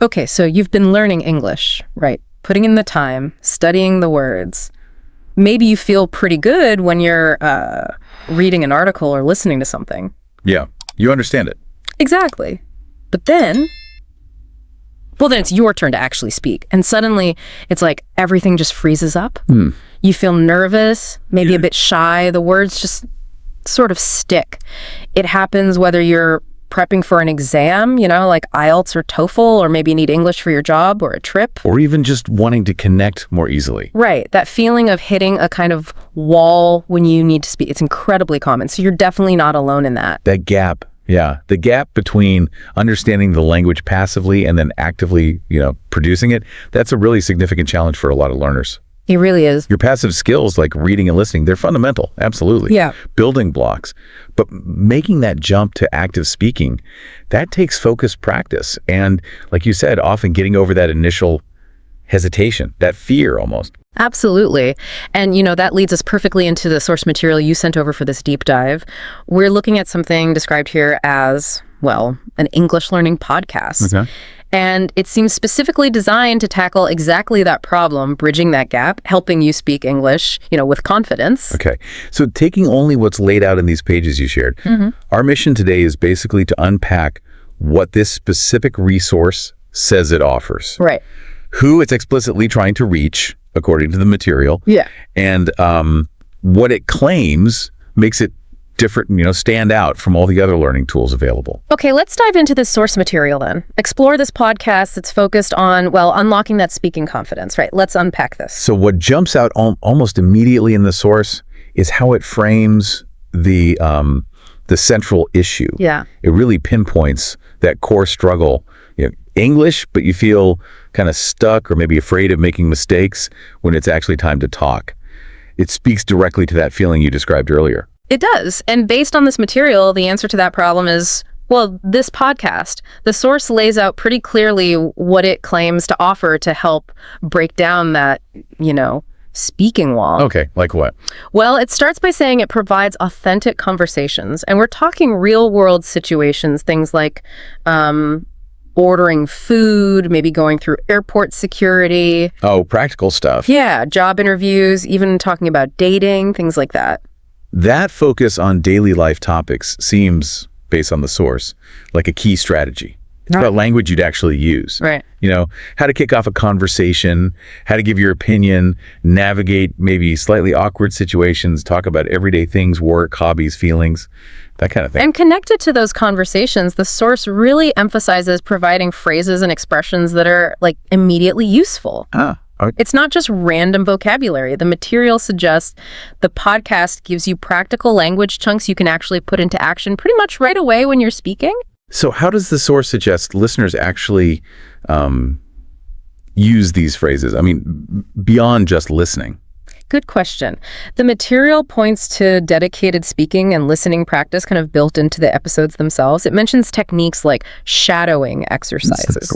Okay, so you've been learning English, right? Putting in the time, studying the words. Maybe you feel pretty good when you're reading an article or listening to something. Yeah, you understand it. Exactly. But then it's your turn to actually speak. And suddenly it's like everything just freezes up. You feel nervous, maybe a bit shy. The words just sort of stick. It happens whether you're prepping for an exam, like IELTS or TOEFL, or maybe you need English for your job or a trip. Or even just wanting to connect more easily. Right. That feeling of hitting a kind of wall when you need to speak, it's incredibly common. So you're definitely not alone in that. That gap. Yeah. The gap between understanding the language passively and then actively, producing it, that's a really significant challenge for a lot of learners. It really is. Your passive skills like reading and listening, they're fundamental. Absolutely. Yeah. Building blocks. But making that jump to active speaking, that takes focused practice. And like you said, often getting over that initial hesitation, that fear almost. Absolutely. And, that leads us perfectly into the source material you sent over for this deep dive. We're looking at something described here as, an English learning podcast. Okay. And it seems specifically designed to tackle exactly that problem, bridging that gap, helping you speak English, with confidence. Okay. So taking only what's laid out in these pages you shared, our mission today is basically to unpack what this specific resource says it offers. Right. Who it's explicitly trying to reach, according to the material. Yeah. And what it claims makes it different, stand out from all the other learning tools available. Okay, let's dive into this source material then. Explore this podcast that's focused on, unlocking that speaking confidence, right? Let's unpack this. So what jumps out almost immediately in the source is how it frames the central issue. Yeah. It really pinpoints that core struggle. English, but you feel kind of stuck or maybe afraid of making mistakes when it's actually time to talk. It speaks directly to that feeling you described earlier. It does. And based on this material, the answer to that problem is, this podcast. The source lays out pretty clearly what it claims to offer to help break down that, speaking wall. Okay, like what? Well, it starts by saying it provides authentic conversations. And we're talking real world situations, things like ordering food, maybe going through airport security. Oh, practical stuff. Yeah, job interviews, even talking about dating, things like that. That focus on daily life topics seems, based on the source, like a key strategy. It's about language you'd actually use. Right. How to kick off a conversation, how to give your opinion, navigate maybe slightly awkward situations, talk about everyday things, work, hobbies, feelings, that kind of thing. And connected to those conversations, the source really emphasizes providing phrases and expressions that are immediately useful. It's not just random vocabulary. The material suggests the podcast gives you practical language chunks you can actually put into action pretty much right away when you're speaking. So how does the source suggest listeners actually use these phrases? I mean, beyond just listening. Good question. The material points to dedicated speaking and listening practice kind of built into the episodes themselves. It mentions techniques like shadowing exercises.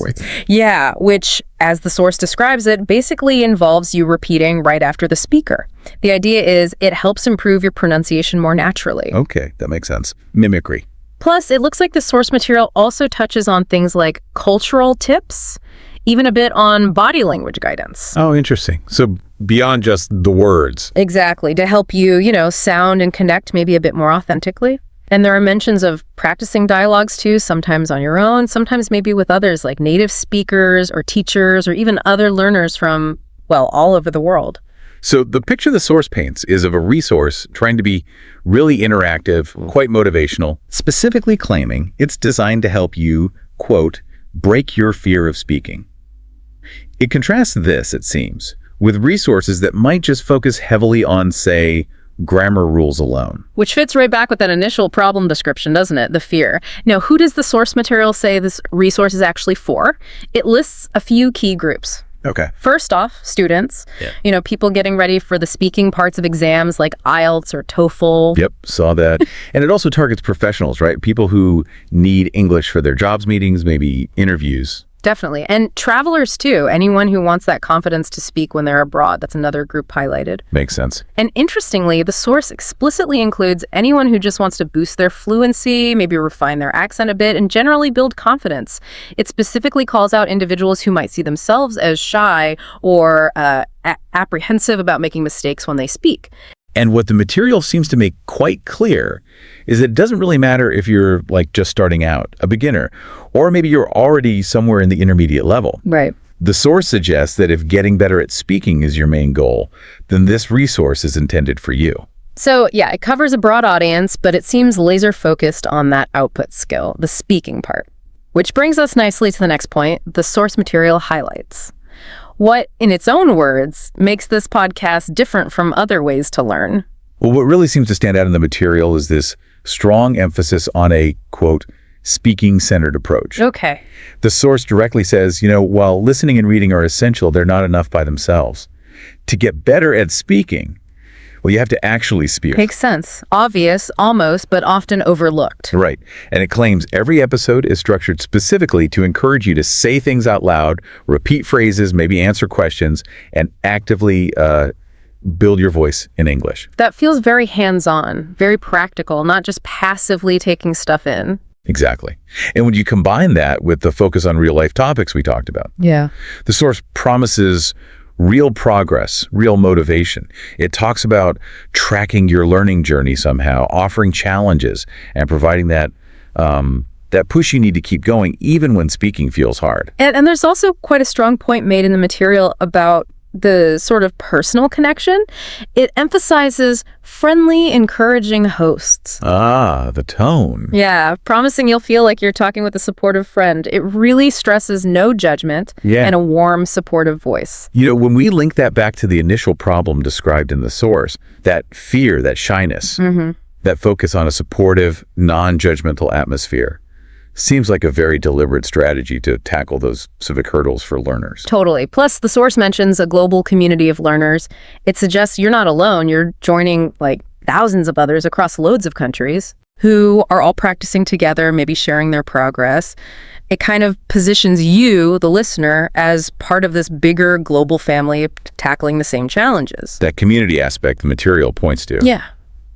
Yeah, which, as the source describes it, basically involves you repeating right after the speaker. The idea is it helps improve your pronunciation more naturally. Okay, that makes sense. Mimicry. Plus, it looks like the source material also touches on things like cultural tips, even a bit on body language guidance. Oh, interesting. So beyond just the words. Exactly, to help you, sound and connect maybe a bit more authentically. And there are mentions of practicing dialogues too, sometimes on your own, sometimes maybe with others like native speakers or teachers or even other learners from, all over the world. So the picture the source paints is of a resource trying to be really interactive, quite motivational, specifically claiming it's designed to help you, quote, break your fear of speaking. It contrasts this, it seems, with resources that might just focus heavily on, say, grammar rules alone. Which fits right back with that initial problem description, doesn't it? The fear. Now, who does the source material say this resource is actually for? It lists a few key groups. Okay. First off, students, people getting ready for the speaking parts of exams like IELTS or TOEFL. Yep, saw that. And it also targets professionals, right? People who need English for their jobs meetings, maybe interviews. Definitely. And travelers, too. Anyone who wants that confidence to speak when they're abroad. That's another group highlighted. Makes sense. And interestingly, the source explicitly includes anyone who just wants to boost their fluency, maybe refine their accent a bit, and generally build confidence. It specifically calls out individuals who might see themselves as shy or apprehensive about making mistakes when they speak. And what the material seems to make quite clear is that it doesn't really matter if you're like just starting out, a beginner, or maybe you're already somewhere in the intermediate level. Right. The source suggests that if getting better at speaking is your main goal, then this resource is intended for you. So yeah, it covers a broad audience, but it seems laser focused on that output skill, the speaking part. Which brings us nicely to the next point, the source material highlights. What, in its own words, makes this podcast different from other ways to learn? Well, what really seems to stand out in the material is this strong emphasis on a, quote, speaking-centered approach. Okay. The source directly says, while listening and reading are essential, they're not enough by themselves. To get better at speaking, well, you have to actually speak. Makes sense. Obvious, almost, but often overlooked. Right. And it claims every episode is structured specifically to encourage you to say things out loud, repeat phrases, maybe answer questions, and actively build your voice in English. That feels very hands-on, very practical, not just passively taking stuff in. Exactly. And when you combine that with the focus on real-life topics we talked about, yeah, the source promises real progress, real motivation. It talks about tracking your learning journey somehow, offering challenges, and providing that push you need to keep going even when speaking feels hard. And there's also quite a strong point made in the material about the sort of personal connection. It emphasizes friendly, encouraging hosts. Ah, the tone. Yeah, promising you'll feel like you're talking with a supportive friend. It really stresses no judgment and a warm, supportive voice. When we link that back to the initial problem described in the source, that fear, that shyness, that focus on a supportive, non-judgmental atmosphere, seems like a very deliberate strategy to tackle those civic hurdles for learners. Totally. Plus, the source mentions a global community of learners. It suggests you're not alone. You're joining like thousands of others across loads of countries who are all practicing together, maybe sharing their progress. It kind of positions you, the listener, as part of this bigger global family tackling the same challenges. That community aspect the material points to. Yeah.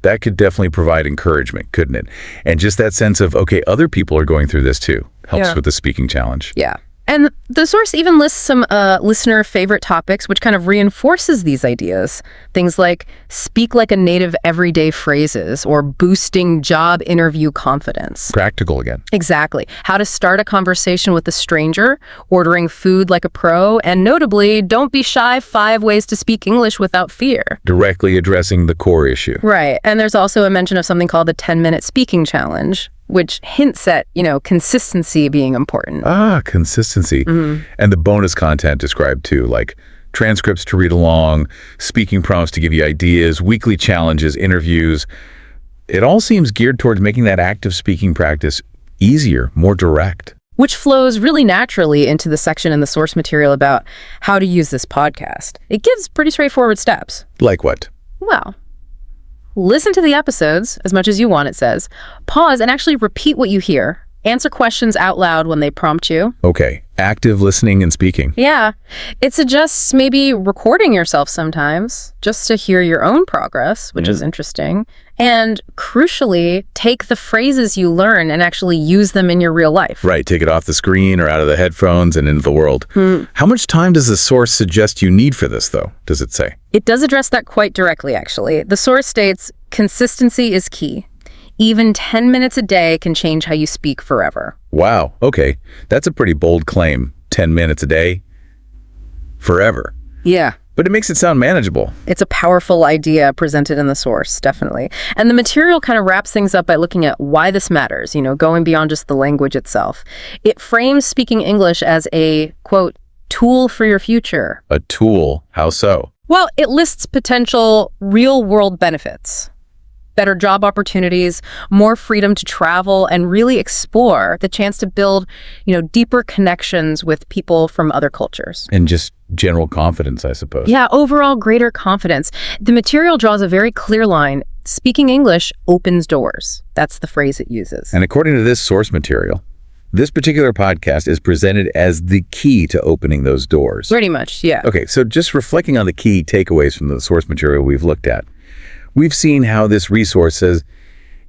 That could definitely provide encouragement, couldn't it? And just that sense of, okay, other people are going through this too, helps with the speaking challenge. Yeah. And the source even lists some listener favorite topics, which kind of reinforces these ideas. Things like speak like a native everyday phrases or boosting job interview confidence. Practical again. Exactly. How to start a conversation with a stranger, ordering food like a pro, and notably, don't be shy, 5 ways to speak English without fear. Directly addressing the core issue. Right. And there's also a mention of something called the 10-minute speaking challenge, which hints at, consistency being important. Ah, consistency. And the bonus content described too, like transcripts to read along, speaking prompts to give you ideas, weekly challenges, interviews. It all seems geared towards making that active speaking practice easier, more direct. Which flows really naturally into the section in the source material about how to use this podcast. It gives pretty straightforward steps. Like what? Well, listen to the episodes as much as you want, it says. Pause and actually repeat what you hear. Answer questions out loud when they prompt you. Okay, active listening and speaking. Yeah. It suggests maybe recording yourself sometimes just to hear your own progress, which is interesting. And crucially, take the phrases you learn and actually use them in your real life. Right, take it off the screen or out of the headphones and into the world. How much time does the source suggest you need for this, though, does it say? It does address that quite directly, actually. The source states, consistency is key. Even 10 minutes a day can change how you speak forever. Wow, okay. That's a pretty bold claim. 10 minutes a day, forever. Yeah. But it makes it sound manageable. It's a powerful idea presented in the source, definitely. And the material kind of wraps things up by looking at why this matters, going beyond just the language itself. It frames speaking English as a, quote, tool for your future. A tool? How so? Well, it lists potential real-world benefits. Better job opportunities, more freedom to travel and really explore, the chance to build, deeper connections with people from other cultures. And just general confidence, I suppose. Yeah, overall greater confidence. The material draws a very clear line. Speaking English opens doors. That's the phrase it uses. And according to this source material, this particular podcast is presented as the key to opening those doors. Pretty much, yeah. Okay, so just reflecting on the key takeaways from the source material we've looked at, we've seen how this resource says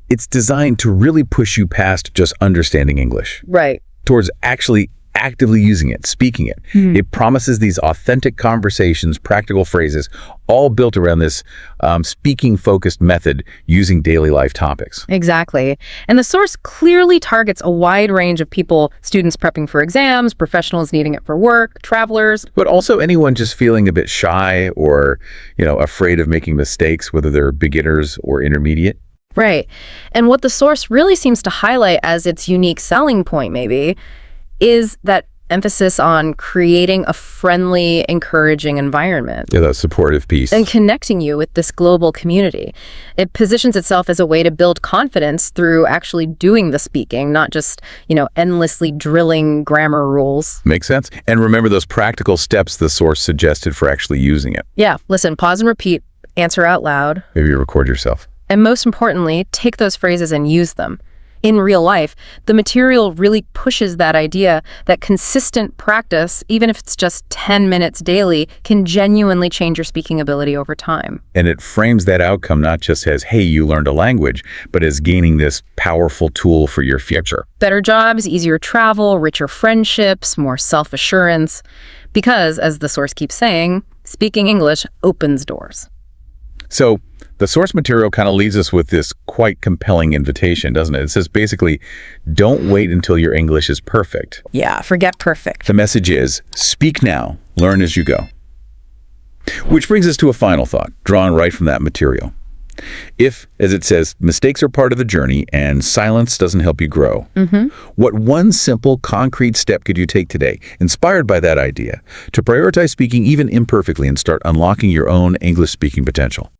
it's designed to really push you past just understanding English. Right. Towards actually actively using it, speaking it. It promises these authentic conversations, practical phrases, all built around this speaking-focused method using daily life topics. Exactly. And the source clearly targets a wide range of people, students prepping for exams, professionals needing it for work, travelers. But also anyone just feeling a bit shy or, afraid of making mistakes, whether they're beginners or intermediate. Right. And what the source really seems to highlight as its unique selling point, maybe, is that emphasis on creating a friendly, encouraging environment. Yeah, that supportive piece. And connecting you with this global community. It positions itself as a way to build confidence through actually doing the speaking, not just, endlessly drilling grammar rules. Makes sense. And remember those practical steps the source suggested for actually using it. Yeah, listen, pause and repeat, answer out loud. Maybe you record yourself. And most importantly, take those phrases and use them. In real life, the material really pushes that idea that consistent practice, even if it's just 10 minutes daily, can genuinely change your speaking ability over time. And it frames that outcome not just as, hey, you learned a language, but as gaining this powerful tool for your future. Better jobs, easier travel, richer friendships, more self-assurance. Because, as the source keeps saying, speaking English opens doors. So the source material kind of leaves us with this quite compelling invitation, doesn't it? It says basically, don't wait until your English is perfect. Yeah, forget perfect. The message is, speak now, learn as you go. Which brings us to a final thought, drawn right from that material. If, as it says, mistakes are part of the journey and silence doesn't help you grow, what one simple, concrete step could you take today, inspired by that idea, to prioritize speaking even imperfectly and start unlocking your own English-speaking potential?